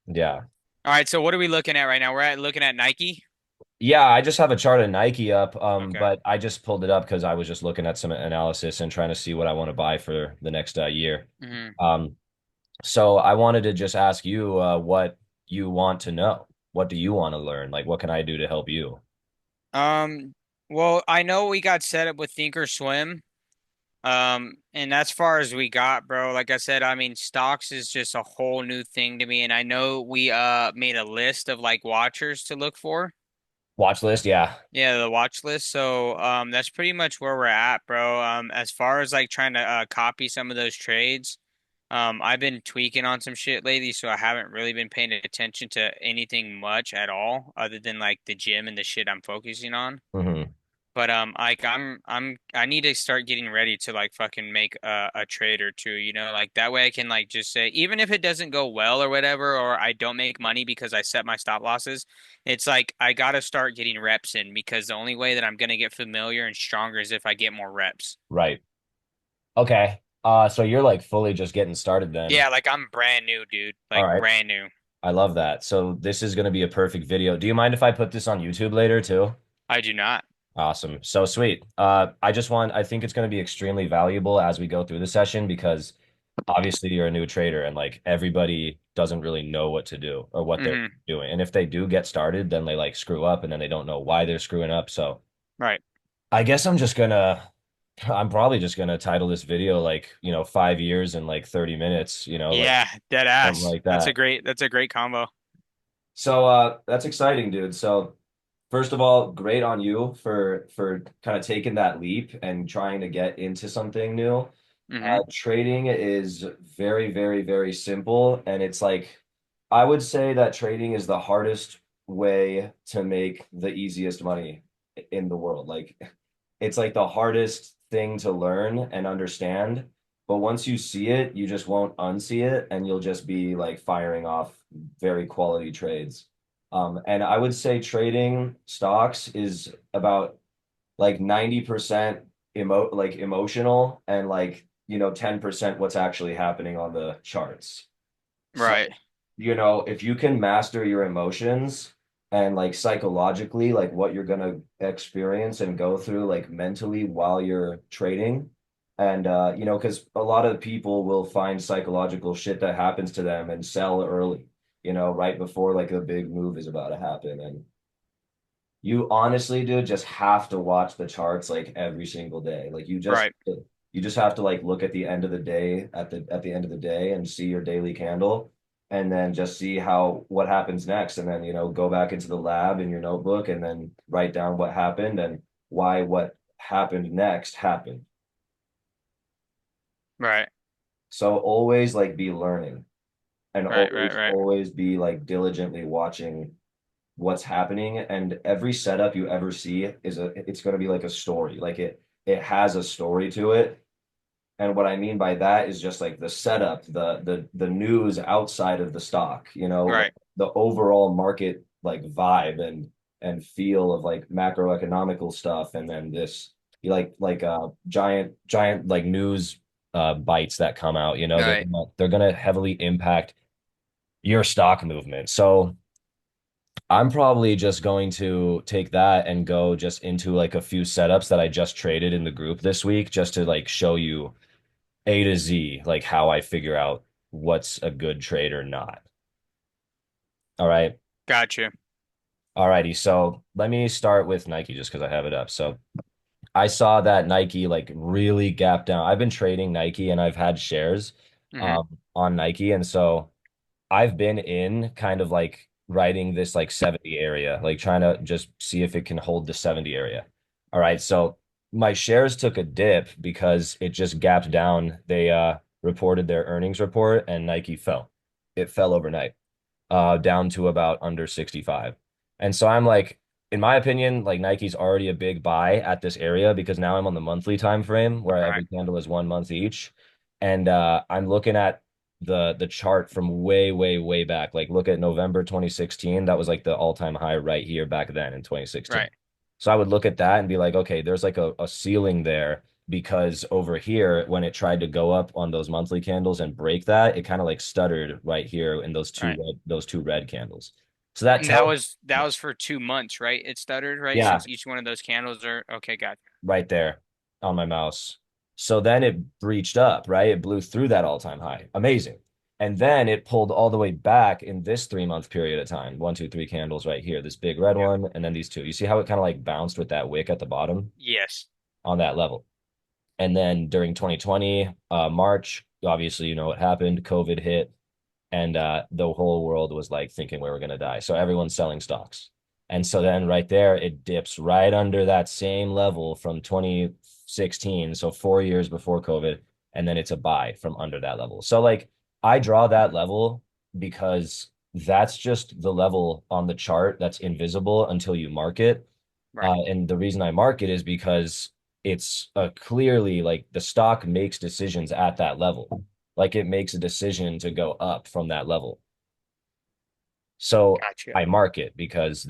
Yeah. All right, so what are we looking at right now? Looking at Nike. Yeah, I just have a chart of Nike up, Okay. but I just pulled it up because I was just looking at some analysis and trying to see what I want to buy for the next year. hmm Um, so I wanted to just ask you what you want to know. What do you want to learn? Like, what can I do to help you? Um, well, I know we got set up with Thinkorswim. And that's far as we got, bro. Like I said, I mean, stocks is just a whole new thing to me, and I know we made a list of like watchers to look for. Watch list, yeah. Yeah, the watch list. So that's pretty much where we're at, bro. As far as like trying to copy some of those trades, I've been tweaking on some shit lately, so I haven't really been paying attention to anything much at all, other than like the gym and the shit I'm focusing on. hmm But like I need to start getting ready to like fucking make a trade or two, like that way I can like just say even if it doesn't go well or whatever, or I don't make money because I set my stop losses, it's like I gotta start getting reps in because the only way that I'm gonna get familiar and stronger is if I get more reps. Right. Okay. So you're like fully just getting started then. Yeah, like I'm brand new, dude. All Like right. brand new. I love that. So this is going to be a perfect video. Do you mind if I put this on YouTube later too? I do not. Awesome. So sweet. I think it's going to be extremely valuable as we go through the session because obviously you're a new trader and like everybody doesn't really know what to do or what they're hmm doing. And if they do get started, then they like screw up and then they don't know why they're screwing up. So Right. I guess I'm probably just gonna title this video like, 5 years and like 30 minutes, like Yeah, dead something ass. like that. That's a great combo. So that's exciting, dude. So first of all, great on you for kind of taking that leap and trying to get into something new. hmm Trading is very, very, very simple, and it's like I would say that trading is the hardest way to make the easiest money in the world. Like it's like the hardest thing to learn and understand. But once you see it, you just won't unsee it, and you'll just be like firing off very quality trades. And I would say trading stocks is about like 90% emotional and like 10% what's actually happening on the charts. So, Right. if you can master your emotions and like psychologically, like what you're gonna experience and go through like mentally while you're trading, and because a lot of people will find psychological shit that happens to them and sell early, right before like a big move is about to happen. And you honestly, dude, just have to watch the charts like every single day. Like Right. you just have to like look at the end of the day at the end of the day and see your daily candle and then just see how what happens next and then go back into the lab in your notebook and then write down what happened and why what happened next happened. Right. So always like be learning and Right. Right. Right. always be like diligently watching what's happening and every setup you ever see it's going to be like a story like it has a story to it and what I mean by that is just like the setup the news outside of the stock like Right. the overall market like vibe and feel of like macroeconomical stuff and then this giant like news bites that come out Right. they're gonna heavily impact your stock movement. So I'm probably just going to take that and go just into like a few setups that I just traded in the group this week just to like show you A to Z, like how I figure out what's a good trade or not. All right. Gotcha. All righty. So let me start with Nike just because I have it up. So I saw that Nike like really gap down. I've been trading Nike and I've had shares hmm on Nike. And so I've been in kind of like writing this like 70 area, like trying to just see if it can hold the 70 area. All right. So my shares took a dip because it just gapped down. They reported their earnings report and Nike fell. It fell overnight, down to about under 65. And so I'm like, in my opinion, like Nike's already a big buy at this area because now I'm on the monthly time frame where Right. every candle is 1 month each. And I'm looking at the chart from way, way, way back. Like look at November 2016. That was like the all-time high right here back then in 2016. Right. So I would look at that and be like, okay, there's like a ceiling there because over here, when it tried to go up on those monthly candles and break that, it kind of like stuttered right here in Right. those two red candles. So that And that tells, was that was for 2 months, right? It stuttered, right? yeah, Since each one of those candles are okay, got right there on my mouse. So then it breached up, right? It blew through that all-time high. Amazing. And then it pulled all the way back in this 3 month period of time. One, two, three candles right here. This big red Yep. one, and then these two. You see how it kind of like bounced with that wick at the bottom Yes. on that level. And then during 2020, March, obviously, you know what happened. COVID hit, and the whole world was like thinking we were going to die. So everyone's selling stocks. And so then right there, it dips right under that same level from 2016. So 4 years before COVID. And then it's a buy from under that level. So like I draw that level because that's just the level on the chart that's invisible until you mark it. Right. And the reason I mark it is because it's clearly like the stock makes decisions at that level. Like it makes a decision to go up from that level. So Gotcha. I mark it because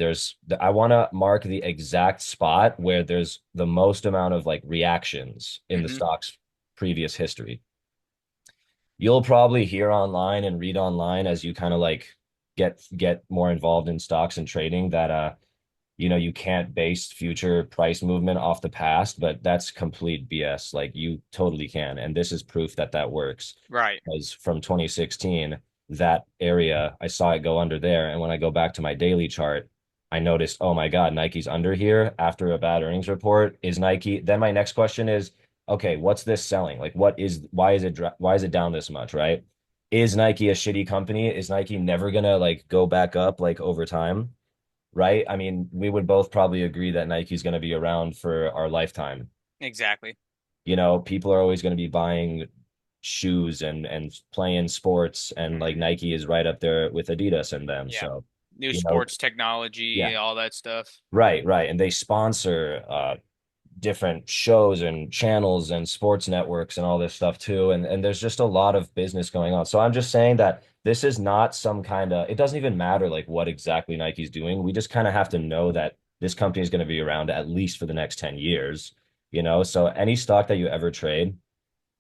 I want to mark the exact spot where there's the most amount of like reactions in the Mm-hmm. stock's previous history. You'll probably hear online and read online as you kind of like get more involved in stocks and trading that you know, you can't base future price movement off the past, but that's complete BS. Like you totally can. And this is proof that that works. Right. Because from 2016, that area, I saw it go under there. And when I go back to my daily chart, I noticed, oh my God, Nike's under here after a bad earnings report. Is Nike? Then my next question is, okay, what's this selling? Like, why is it down this much, right? Is Nike a shitty company? Is Nike never gonna like go back up like over time? Right? I mean, we would both probably agree that Nike's going to be around for our lifetime. Exactly. You know, people are always going to be buying shoes and playing sports, and like Mm-hmm. Nike is right up there with Adidas and them. Yeah. So, New you know, sports technology, yeah, all that stuff. right, right. And they sponsor different shows and channels and sports networks and all this stuff too. And there's just a lot of business going on. So I'm just saying that this is not some kind of, it doesn't even matter like what exactly Nike's doing. We just kind of have to know that this company is going to be around at least for the next 10 years, you know? So any stock that you ever trade,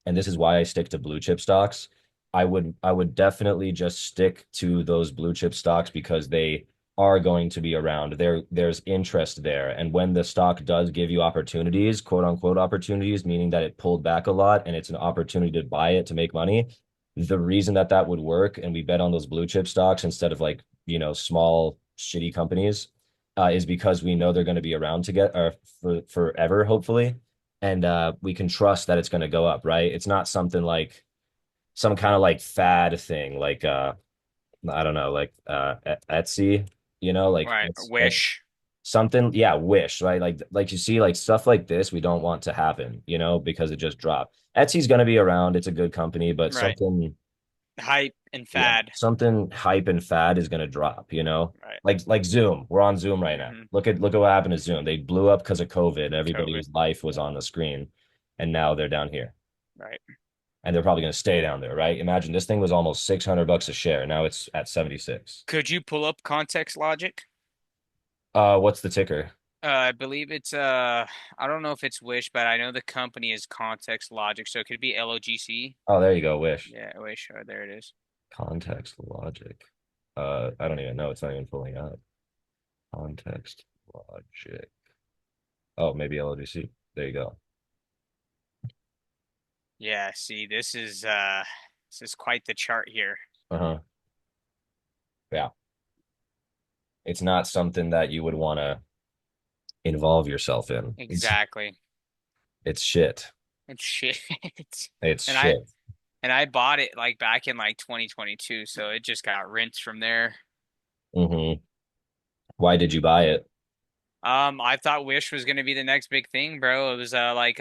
and this is why I stick to blue chip stocks. I would definitely just stick to those blue chip stocks because they are going to be around. There's interest there. And when the stock does give you opportunities, quote unquote opportunities, meaning that it pulled back a lot and it's an opportunity to buy it to make money, the reason that that would work and we bet on those blue chip stocks instead of like, you know, small shitty companies is because we know they're going to be around to get or for forever, hopefully, and we can trust that it's going to go up, right? It's not something like some kind of like fad thing, like I don't know, like Etsy, you know, like Right. that's Wish. something, yeah, Wish, right? Like you see, like stuff like this, we don't want to happen, you know, because it just dropped. Etsy's going to be around; it's a good company, but Right. something, Hype and yeah, fad. something hype and fad is going to drop, you know. Right. Like Zoom, we're on Zoom right now. Mm-hmm. Look at what happened to Zoom. They blew up because of COVID. COVID. Everybody's life was on the screen, and now they're down here. Right. And they're probably going to stay down there, right? Imagine this thing was almost $600 a share. Now it's at 76. Could you pull up context logic? What's the ticker? I believe it's I don't know if it's Wish, but I know the company is Context Logic, so it could be LOGC. Oh, there you go. Wish. Yeah, Wish. Oh, there it is. Context logic. I don't even know. It's not even pulling up. Context logic. Oh, maybe LODC. There you go. Yeah, see, this is quite the chart here. Uh-huh. Yeah. It's not something that you would want to involve yourself in. Exactly. It's shit. It's shit. It's And I shit. and I bought it like back in like 2022, so it just got rinsed from there. Hmm. Why did you buy it? I thought Wish was gonna be the next big thing, bro. It was like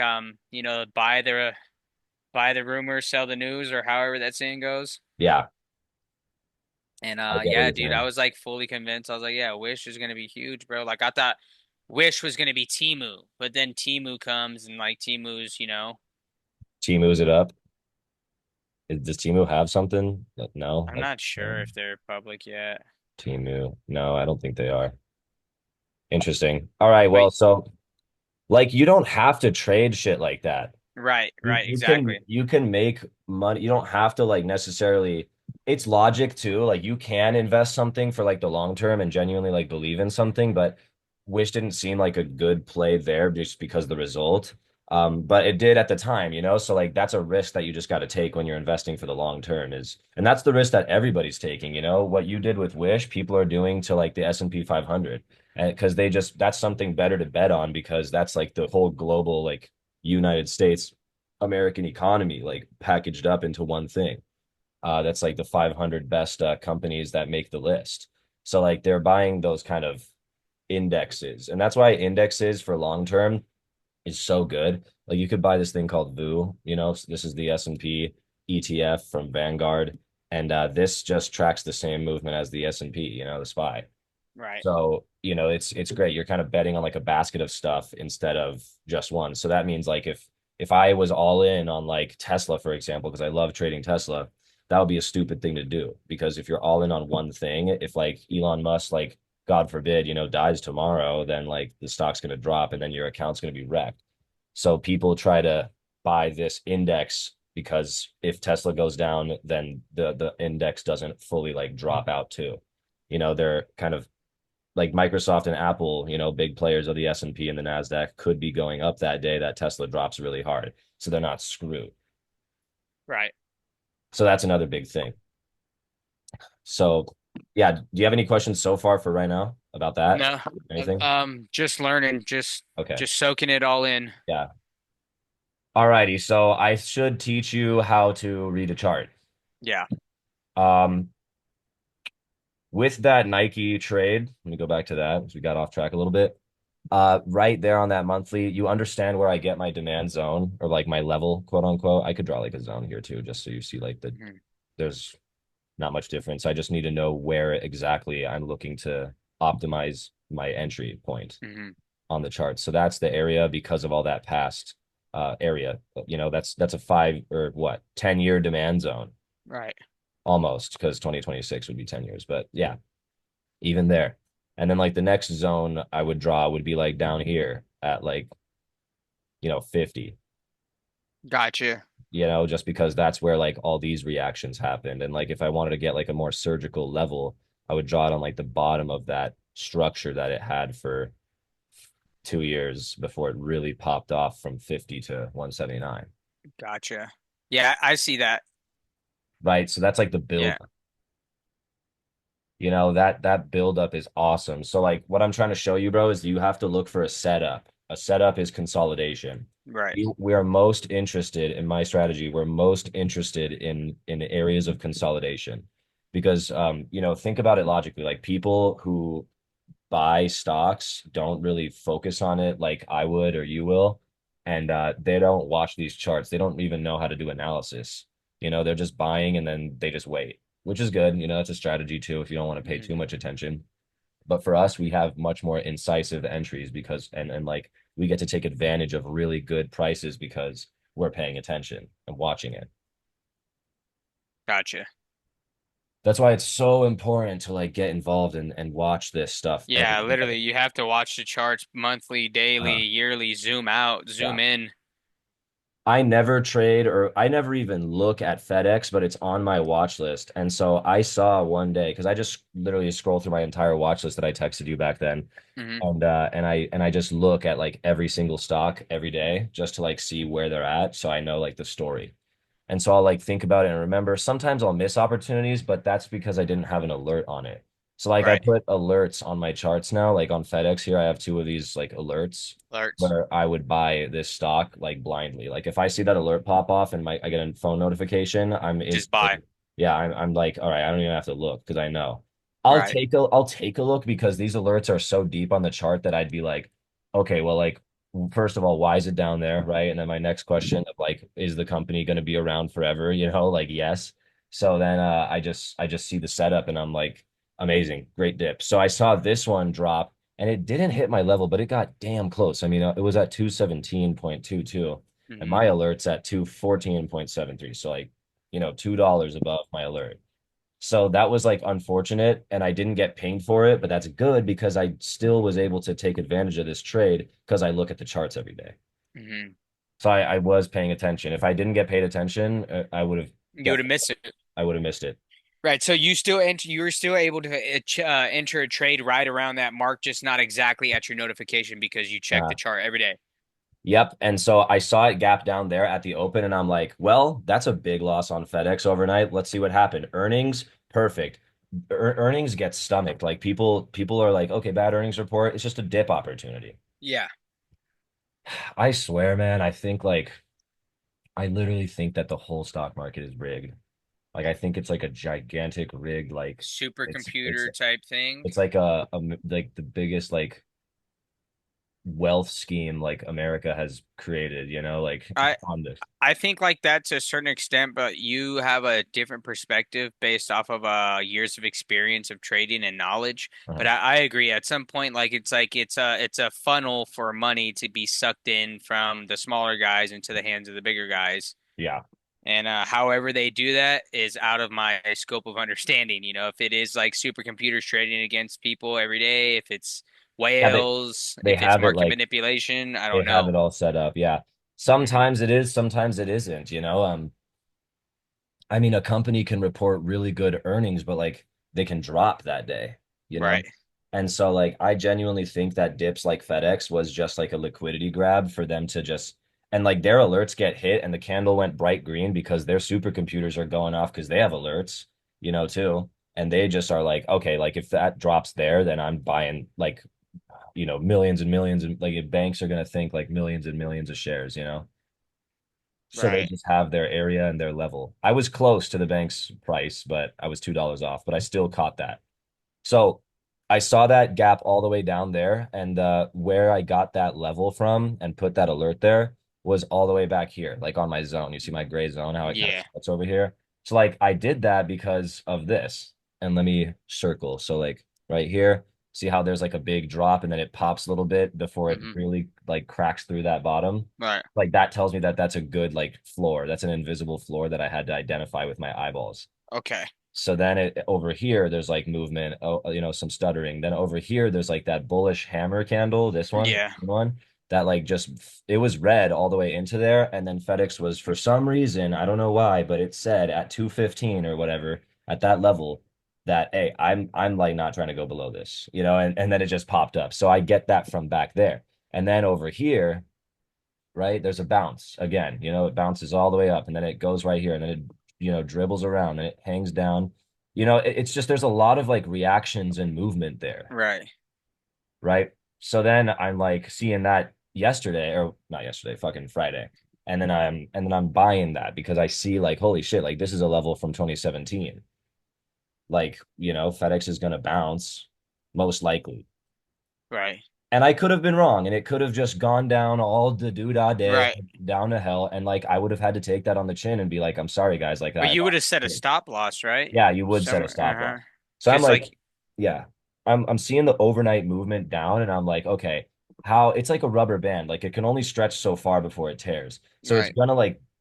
you know, buy the rumor, sell the news, or however that saying goes. Yeah, And I get what yeah, you're dude, I saying. was like fully convinced. I was like, yeah, Wish is gonna be huge, bro. Like I thought Wish was gonna be Temu, but then Temu comes and like Temu's, you know, Timu's it up. Does Timu have something? No, I'm not sure if they're public yet. Timu. No, I don't think they are. Interesting. All right. But Well, so like you don't have to trade shit like that. Right, you right, you can exactly. you can make money. You don't have to like necessarily. It's logic too. Like you can invest something for like the long term and genuinely like believe in something, but Wish didn't seem like a good play there just because the result. But it did at the time, you know. So like that's a risk that you just got to take when you're investing for the long term is, and that's the risk that everybody's taking. You know what you did with Wish, people are doing to like the S&P 500, and because they just that's something better to bet on because that's like the whole global like United States American economy like packaged up into one thing. That's like the 500 best companies that make the list. So like they're buying those kind of indexes, and that's why indexes for long term is so good. Like you could buy this thing called VU. You know, this is the S&P ETF from Vanguard, and this just tracks the same movement as the S&P. You know, the SPY. Right. So, you know, it's great. You're kind of betting on like a basket of stuff instead of just one. So that means like if I was all in on like Tesla, for example, because I love trading Tesla, that would be a stupid thing to do. Because if you're all in on one thing, if like Elon Musk, like God forbid, you know, dies tomorrow, then like the stock's gonna drop and then your account's gonna be wrecked. So people try to buy this index because if Tesla goes down, then the index doesn't fully like drop out too. You know, they're kind of like Microsoft and Apple, you know, big players of the S&P and the Nasdaq could be going up that day that Tesla drops really hard. So they're not screwed. Right. So that's another big thing. So yeah, do you have any questions so far for right now about that? No, Anything? just learning, Okay. just soaking it all in. Yeah. All righty. So I should teach you how to read a chart. Yeah. Um, with that Nike trade, let me go back to that because we got off track a little bit. Right there on that monthly, you understand where I get my demand zone or like my level, quote unquote. I could draw like a zone here too, just so you see like Mhm. there's not much difference. I just need to know where exactly I'm looking to optimize my entry point Mhm. on the chart. So that's the area because of all that past area. You know, that's a 10-year demand zone Right. almost because 2026 would be 10 years. But yeah, even there. And then like the next zone I would draw would be like down here at like, you know, 50, Gotcha. you know, just because that's where like all these reactions happened. And like if I wanted to get like a more surgical level, I would draw it on like the bottom of that structure that it had for 2 years before it really popped off from 50 to 179. Gotcha. Yeah, I see that. Right. So that's like the build. Yeah. You know, that buildup is awesome. So like what I'm trying to show you, bro, is you have to look for a setup. A setup is consolidation. Right. We are most interested in my strategy. We're most interested in areas of consolidation because you know, think about it logically. Like people who buy stocks don't really focus on it like I would or you will. And they don't watch these charts. They don't even know how to do analysis. You know, they're just buying and then they just wait, which is good. You know, it's a strategy too if you don't want to pay Mhm. too much attention. But for us, we have much more incisive entries because and like we get to take advantage of really good prices because we're paying attention and watching it. Gotcha. That's why it's so important to like get involved and watch this stuff every Yeah, day. literally, you have to watch the charts monthly, daily, Uh, yearly, zoom out, yeah. zoom in. I never trade or I never even look at FedEx, but it's on my watch list. And so I saw one day because I just literally scroll through my entire watch list that I texted you back then. Hmm. And I just look at like every single stock every day just to like see where they're at so I know like the story. And so I'll like think about it and remember sometimes I'll miss opportunities, but that's because I didn't have an alert on it. So like I Right. put alerts on my charts now, like on FedEx here, I have two of these like alerts Alerts. where I would buy this stock like blindly. Like if I see that alert pop off and I get a phone notification, I'm Just buy. instantly, yeah, I'm like, all right, I don't even have to look because I know. Right. I'll take a look because these alerts are so deep on the chart that I'd be like, okay, well, like first of all, why is it down there, right? And then my next question of like, is the company going to be around forever? You know, like yes. So then I just see the setup and I'm like, amazing, great dip. So I saw this one drop and it didn't hit my level, but it got damn close. I mean, it was at 217.22 and Hmm. my alert's at 214.73. So like, you know, $2 above my alert. So that was like unfortunate and I didn't get pinged for it, but that's good because I still was able to take advantage of this trade because I look at the charts every day. Hmm. So I was paying attention. If I didn't get paid attention, I would have You would have definitely missed it. I would have missed it. Right. So you were still able to enter a trade right around that mark, just not exactly at your notification because you check Uh, the chart every day. yep. And so I saw it gap down there at the open, and I'm like, well, that's a big loss on FedEx overnight. Let's see what happened. Earnings, perfect. Earnings get stomached. Like people are like, okay, bad earnings report. It's just a dip opportunity. Yeah. I swear, man, I literally think that the whole stock market is rigged. Like I think it's like a gigantic rigged, like it's Supercomputer type thing. it's like like the biggest like wealth scheme like America has created, like I on this. I think like that to a certain extent, but you have a different perspective based off of years of experience of trading and knowledge. But Uh-huh. I agree. At some point, like it's a funnel for money to be sucked in from the smaller guys into the hands of the bigger guys. Yeah. And however they do that is out of my scope of understanding. If it is like supercomputers trading against people every day, if it's Yeah, whales, they if it's have it market like manipulation, I they don't have know. it all set up. Yeah. Hmm. Sometimes it is, sometimes it isn't. I mean, a company can report really good earnings, but like they can drop that day, you know? Right. And so like I genuinely think that dips like FedEx was just like a liquidity grab for them to just and like their alerts get hit and the candle went bright green because their supercomputers are going off because they have alerts, too. And they just are like, okay, like if that drops there, then I'm buying like, millions and millions and like banks are gonna think like millions and millions of shares. So they Right. just have their area and their level. I was close to the bank's price, but I was $2 off, but I still caught that. So I saw that gap all the way down there, and where I got that level from and put that alert there was all the way back here, like on my zone. You see my gray zone, how it kind of Yeah. splits over here. So like I did that because of this. And let me circle. So like right here, see how there's like a big drop and then it pops a little bit before it Hmm. really like cracks through that bottom. Right. Like that tells me that that's a good like floor. That's an invisible floor that I had to identify with my eyeballs. Okay. So then over here, there's like movement, some stuttering. Then over here, there's like that bullish hammer candle, this Yeah. one that like just it was red all the way into there. And then FedEx was for some reason, I don't know why, but it said at 215 or whatever at that level that hey, I'm like not trying to go below this, and then it just popped up. So I get that from back there. And then over here, right? There's a bounce again, it bounces all the way up and then it goes right here and then it, dribbles around and it hangs down. It's just there's a lot of like reactions and movement there, Right. right? So then I'm like seeing that yesterday or not yesterday, fucking Friday. And then I'm buying that because I see like holy shit, like this is a level from 2017. Like, FedEx is gonna bounce most likely. Right. And I could have been wrong, and it could have just gone down all the doodah day Right. down to hell. And like I would have had to take that on the chin and be like, I'm sorry, guys. Like But I you would have lost. set a stop loss, right? Yeah, you would set a Somewhere. stop Uh-huh. loss. So I'm Because like, like, yeah. I'm seeing the overnight movement down, and I'm like, okay, how it's like a rubber band. Like it can only stretch so far before it tears. So right.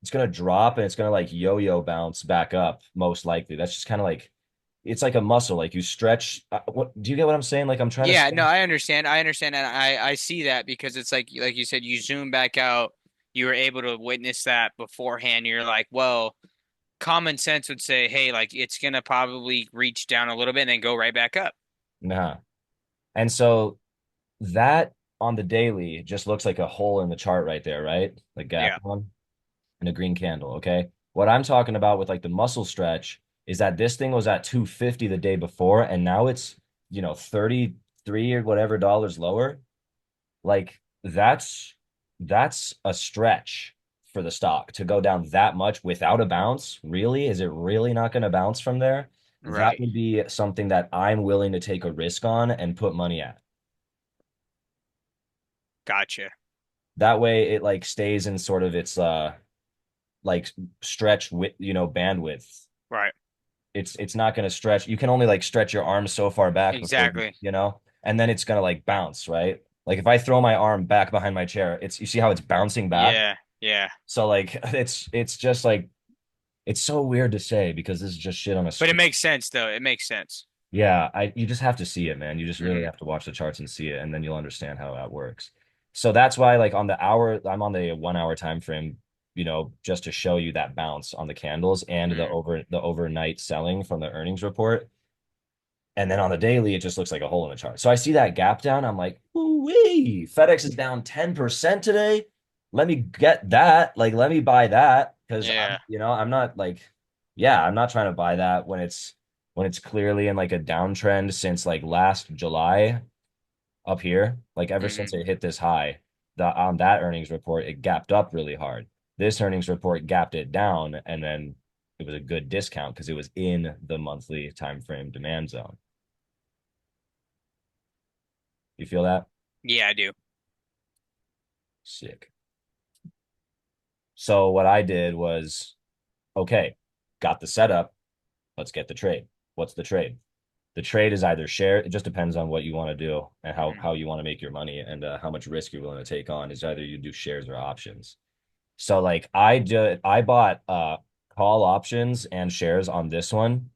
it's gonna drop and it's gonna like yo-yo bounce back up, most likely. That's just kind of like it's like a muscle. Like you stretch. What do you get what I'm saying? Like I'm trying to Yeah, no, stretch. I understand. I understand, and I see that because it's like you said, you zoom back out, you were able to witness that beforehand. You're like, well, common sense would say, hey, like it's gonna probably reach down a little bit and then go right back up. Nah. And so that on the daily just looks like a hole in the chart right there, right? The gap Yeah. one and a green candle. Okay. What I'm talking about with like the muscle stretch is that this thing was at 250 the day before, and now it's, 33 or whatever dollars lower. Like that's a stretch for the stock to go down that much without a bounce. Really? Is it really not going to bounce from there? That Right. would be something that I'm willing to take a risk on and put money at. Gotcha. That way it like stays in sort of its like stretch with bandwidth. Right. It's not going to stretch. You can only like stretch your arm so far back before Exactly. and then it's going to like bounce, right? Like if I throw my arm back behind my chair, it's you see how it's bouncing back. Yeah. Yeah. So like it's just like it's so weird to say because this is just shit on a But it screen. makes sense though. It makes sense. Yeah, I you just have to see it, man. You just really Hmm. have to watch the charts and see it, and then you'll understand how that works. So that's why like on the hour, I'm on the 1 hour time frame, just to show you that bounce on the candles and Mm. the overnight selling from the earnings report. And then on the daily, it just looks like a hole in the chart. So I see that gap down. I'm like, ooh-wee, FedEx is down 10% today. Let me get that. Like, let me buy that because Yeah. I'm not like, yeah, I'm not trying to buy that when it's clearly in like a downtrend since like last July up here. Like ever Hmm. since it hit this high, on that earnings report, it gapped up really hard. This earnings report gapped it down, and then it was a good discount because it was in the monthly time frame demand zone. You feel that? Yeah, I do. Sick. So what I did was, okay, got the setup. Let's get the trade. What's the trade? The trade is either share. It just depends on what you want to do and Hmm. how you want to make your money and how much risk you're willing to take on. Is either you do shares or options. So like I bought call options and shares on this one.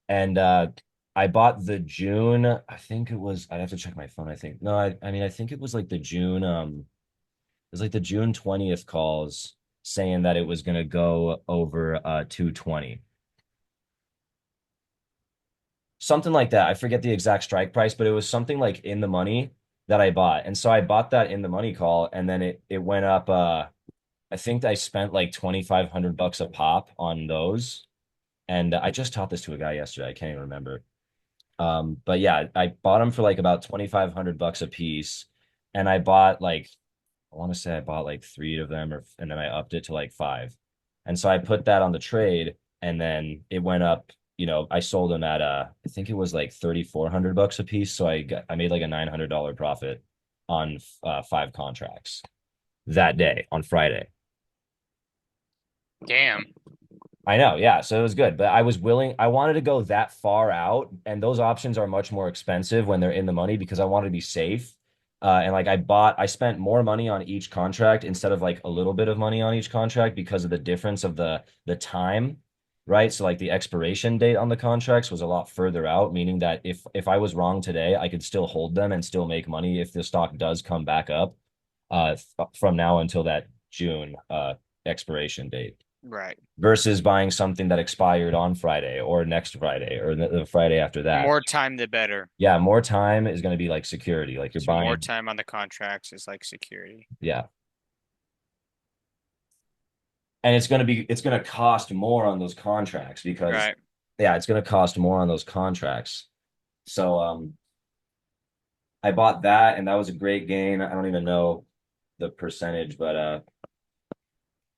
And I bought the June, I think it was, I'd have to check my phone, I think. No, I mean I think it was like the June it was like the June 20th calls saying that it was gonna go over 220. Something like that. I forget the exact strike price, but it was something like in the money that I bought. And so I bought that in the money call and then it went up I think I spent like 2,500 bucks a pop on those. And I just taught this to a guy yesterday. I can't even remember. But yeah, I bought them for like about 2,500 bucks a piece. And I bought like, I want to say I bought like three of them and then I upped it to like five. And so I put that on the trade and then it went up, I sold them at I think it was like 3,400 bucks a piece. So I made like a $900 profit on five contracts that day on Friday. Damn. I know, yeah. So it was good, but I wanted to go that far out, and those options are much more expensive when they're in the money because I wanted to be safe. And like I spent more money on each contract instead of like a little bit of money on each contract because of the difference of the time, right? So like the expiration date on the contracts was a lot further out, meaning that if I was wrong today, I could still hold them and still make money if the stock does come back up from now until that June expiration date Right. versus buying something that expired on Friday or next Friday or the Friday after that. More time, the better. Yeah, more time is going to be like security. Like you're So more buying, time on the contracts is like security. yeah. And it's going to cost more on those contracts because Right. yeah, it's going to cost more on those contracts. So I bought that and that was a great gain. I don't even know the percentage, but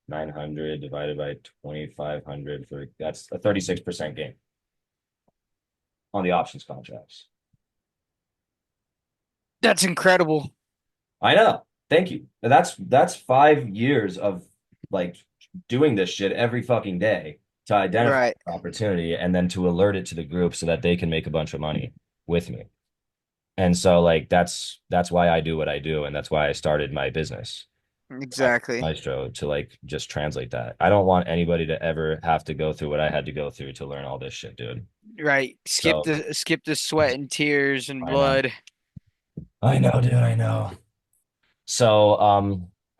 900 divided by 2,500 for that's a 36% gain on the options contracts. That's incredible. I know. Thank you. That's 5 years of like doing this shit every fucking day to identify Right. opportunity and then to alert it to the group so that they can make a bunch of money with me. And so like that's why I do what I do and that's why I started my business, Exactly. Maestro, to like just translate that. I don't want anybody to ever have to go through what I had to go through to learn all this shit, dude. Right. So Skip the sweat and tears and I know. blood. I know, dude, I know. So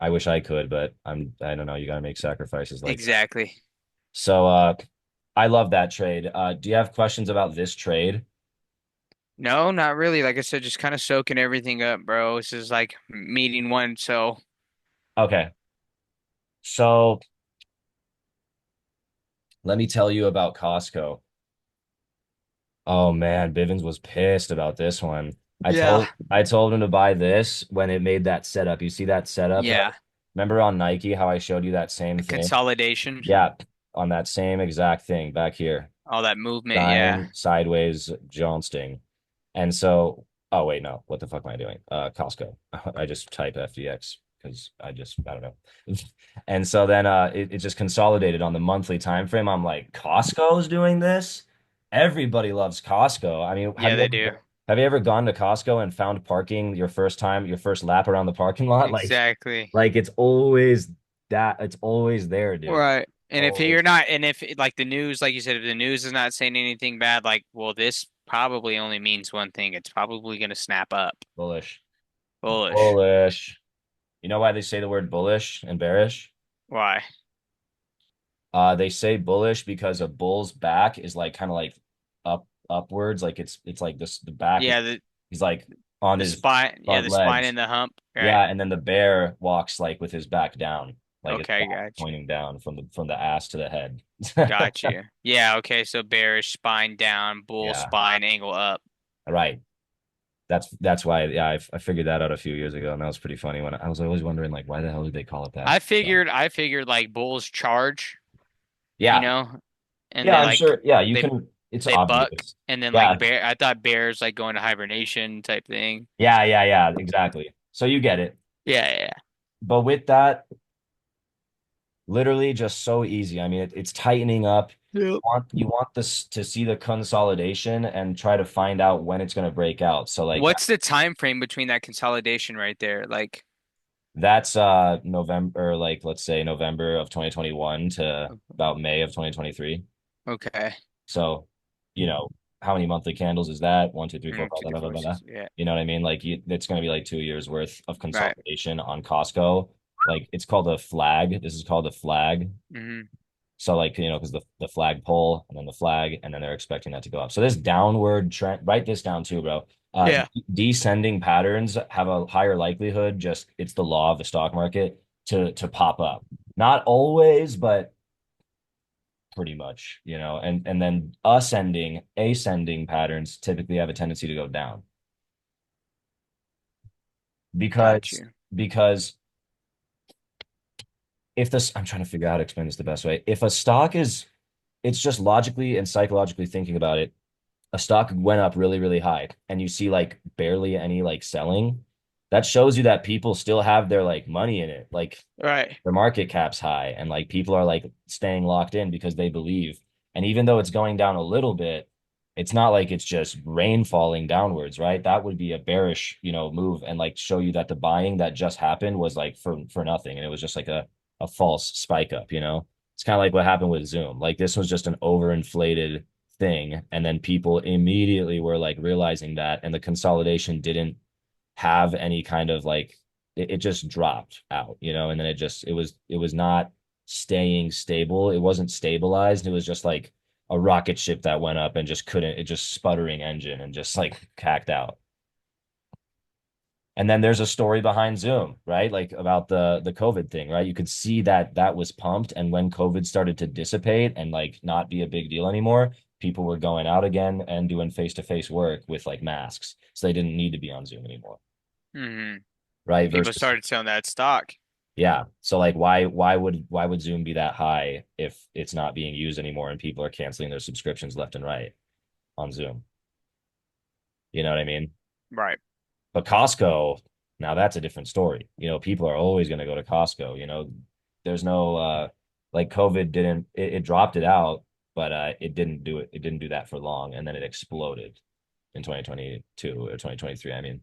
I wish I could, but I don't know, you gotta make sacrifices like that. Exactly. So I love that trade. Do you have questions about this trade? No, not really. Like I said, just kind of soaking everything up, bro. This is like meeting one. So Okay. So let me tell you about Costco. Oh man, Bivens was pissed about this one. yeah, I told him to buy this when it made that setup. You see that setup, right? yeah. Remember on Nike how I showed you that same The thing? consolidation, Yeah, on that same exact thing back here. all that movement. Yeah. Dying sideways jousting. And so, oh wait, no, what the fuck am I doing? Costco. I just type FDX because I don't know. And so then it just consolidated on the monthly time frame. I'm like, Costco's doing this? Everybody loves Costco. I mean, Yeah, they do. have you ever gone to Costco and found parking your first time, your first lap around the parking lot? Exactly. Like it's always it's always there, dude. Right. And if you're Always not, and if like the news, like you said, if the news is not saying anything bad, like, well, this probably only means one thing. It's probably going to snap up. bullish. Bullish. Bullish. You know why they say the word bullish and bearish? Why? They say bullish because a bull's back is like kind of like upwards, like it's like this the back is Yeah, he's like on the his spine. Yeah, front the spine legs. and the hump. Right. Yeah, and then the bear walks like with his back down, like his Okay, back got you. pointing down from the ass to the head. Got you. Yeah, okay, so bearish spine down, bull Yeah, spine angle up. right. That's why yeah I figured that out a few years ago, and that was pretty funny when I was always wondering like why the hell did they call it that? I figured like bulls charge, you Yeah, know, and yeah, they I'm like sure. Yeah, you they can. It's they buck obvious. and then Yeah, like bear I thought bears like going to hibernation type thing. yeah, exactly. So you get it. Yeah, yeah, But with that, literally just so easy. I mean, it's tightening up. yeah. Yep. You want this to see the consolidation and try to find out when it's going to break out. So like What's the time frame between that consolidation right there? Like, that's November, like let's say November of 2021 to about May of 2023. okay. So, you know, how many monthly candles is that? One, two, three, four, five, Two, blah, three, blah, blah, four, blah, blah. six. Yeah. You know what I mean? Like it's going to be like 2 years worth of Right. consolidation on Costco. Like it's called a flag. This is called a flag. Hmm. So like, because the flag pole and then the flag, and then they're expecting that to go up. So this downward trend, write this down too, bro. Yeah. Descending patterns have a higher likelihood, just it's the law of the stock market to pop up. Not always, but pretty much, and then ascending patterns typically have a tendency to go down Got because you. because if this I'm trying to figure out how to explain this the best way. If a stock is it's just logically and psychologically thinking about it, a stock went up really, really high and you see like barely any like selling, that shows you that people still have their like money in it. Like Right. their market cap's high and like people are like staying locked in because they believe. And even though it's going down a little bit, it's not like it's just rain falling downwards, right? That would be a bearish, move and like show you that the buying that just happened was like for nothing. And it was just like a false spike up. It's kind of like what happened with Zoom. Like this was just an overinflated thing. And then people immediately were like realizing that, and the consolidation didn't have any kind of like it just dropped out, and then it was not staying stable. It wasn't stabilized. It was just like a rocket ship that went up and just couldn't, it just sputtering engine and just like cacked out. And then there's a story behind Zoom, right? Like about the COVID thing, right? You could see that that was pumped, and when COVID started to dissipate and like not be a big deal anymore, people were going out again and doing face-to-face work with like masks, so they didn't need to be on Zoom anymore, Hmm. right? People Versus started selling that stock. yeah. So like why would Zoom be that high if it's not being used anymore and people are canceling their subscriptions left and right on Zoom? You know what I mean? Right. But Costco, now that's a different story. People are always going to go to Costco. There's no like COVID didn't it dropped it out, but it didn't do that for long, and then it exploded in 2022 or 2023. I mean,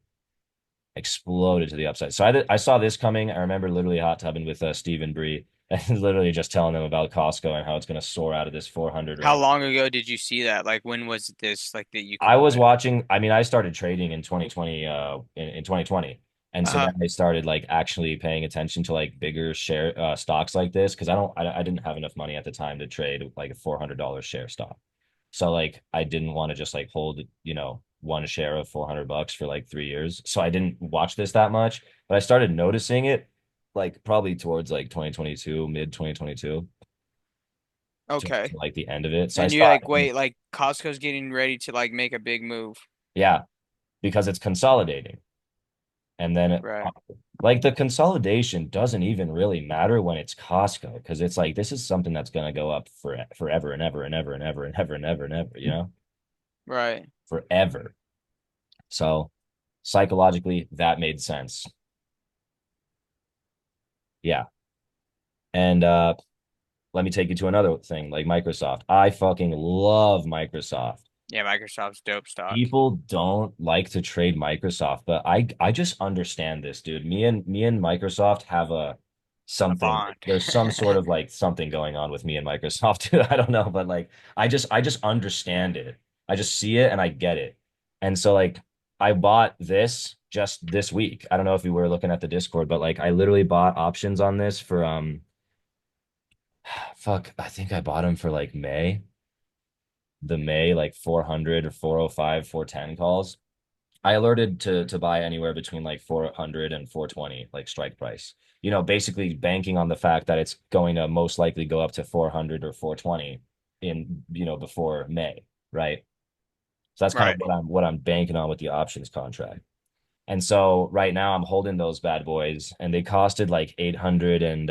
exploded to the upside. So I saw this coming. I remember literally hot tubbing with Stephen Bree and literally just telling them about Costco and how it's going to soar out of this 400 How range. long ago did you see that? Like, when was this, like, that you I called was it? watching, I mean, I started trading in 2020, in 2020. And so Uh-huh. then I started like actually paying attention to like bigger share stocks like this because I didn't have enough money at the time to trade like a $400 share stock. So like I didn't want to just like hold, one share of $400 for like 3 years. So I didn't watch this that much, but I started noticing it like probably towards like 2022, mid 2022 to Okay. like the end of it. So I And you're saw like, it. wait, like Costco's getting ready to like make a big move. Yeah, because it's consolidating. And then Right. like the consolidation doesn't even really matter when it's Costco because it's like this is something that's going to go up for forever and ever and ever and ever and ever and ever and ever, Right. forever. So psychologically, that made sense. Yeah. And let me take you to another thing like Microsoft. I fucking love Microsoft. Yeah, Microsoft's dope stock. People don't like to trade Microsoft, but I just understand this, dude. Me and Microsoft have a A something. bond. There's some sort of like something going on with me and Microsoft, dude. I don't know, but like I just understand it. I just see it and I get it. And so like I bought this just this week. I don't know if you were looking at the Discord, but like I literally bought options on this for fuck, I think I bought them for like the May like 400 or 405, 410 calls. I alerted to buy anywhere between like 400 and 420 like strike price. Basically banking on the fact that it's going to most likely go up to 400 or 420 in, before May, right? So that's kind of Right. what I'm banking on with the options contract. And so right now I'm holding those bad boys and they costed like 800 and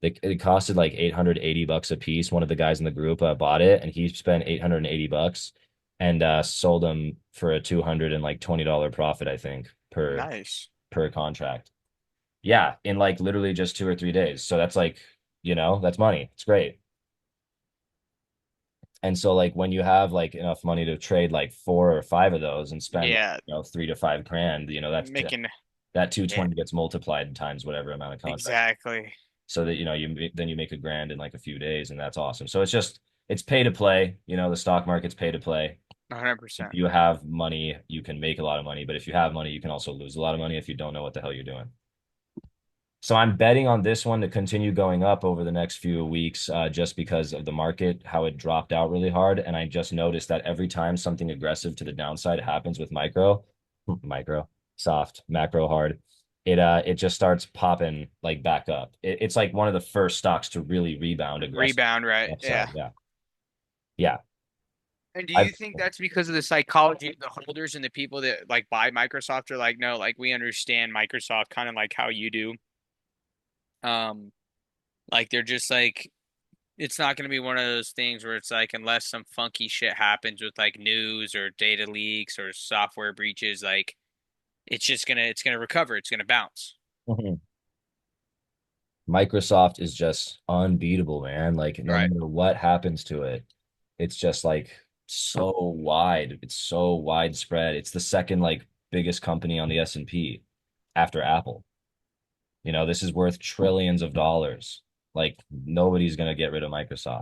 it costed like 880 bucks a piece. One of the guys in the group bought it and he spent 880 bucks and sold them for a 200 and like $20 profit, I think, Nice. per contract. Yeah, in like literally just 2 or 3 days. So that's like, that's money. It's great. And so like when you have like enough money to trade like 4 or 5 of those and spend, Yeah. 3 to 5 grand, Making that yeah, 220 gets multiplied times whatever amount of contract. exactly. So that then you make a grand in like a few days, and that's awesome. So it's pay to play. The stock market's pay to play. If 100%. you have money, you can make a lot of money, but if you have money, you can also lose a lot of money if you don't know what the hell you're doing. So I'm betting on this one to continue going up over the next few weeks, just because of the market, how it dropped out really hard. And I just noticed that every time something aggressive to the downside happens with micro, soft, macro hard, it just starts popping like back up. It's like one of the first stocks to really rebound aggressive Rebound, right? Yeah. upside. Yeah. Yeah. And do I've you think that's because of the psychology of the holders and the people that like buy Microsoft are like, no, like we understand Microsoft kind of like how you do. Um, like they're just like it's not going to be one of those things where it's like unless some funky shit happens with like news or data leaks or software breaches, like it's gonna recover, it's gonna bounce. Mhm. Microsoft is just unbeatable, man. Like no Right. matter what happens to it, it's just like so wide. It's so widespread. It's the second like biggest company on the S&P after Apple. This is worth trillions of dollars. Like nobody's gonna get rid of Microsoft.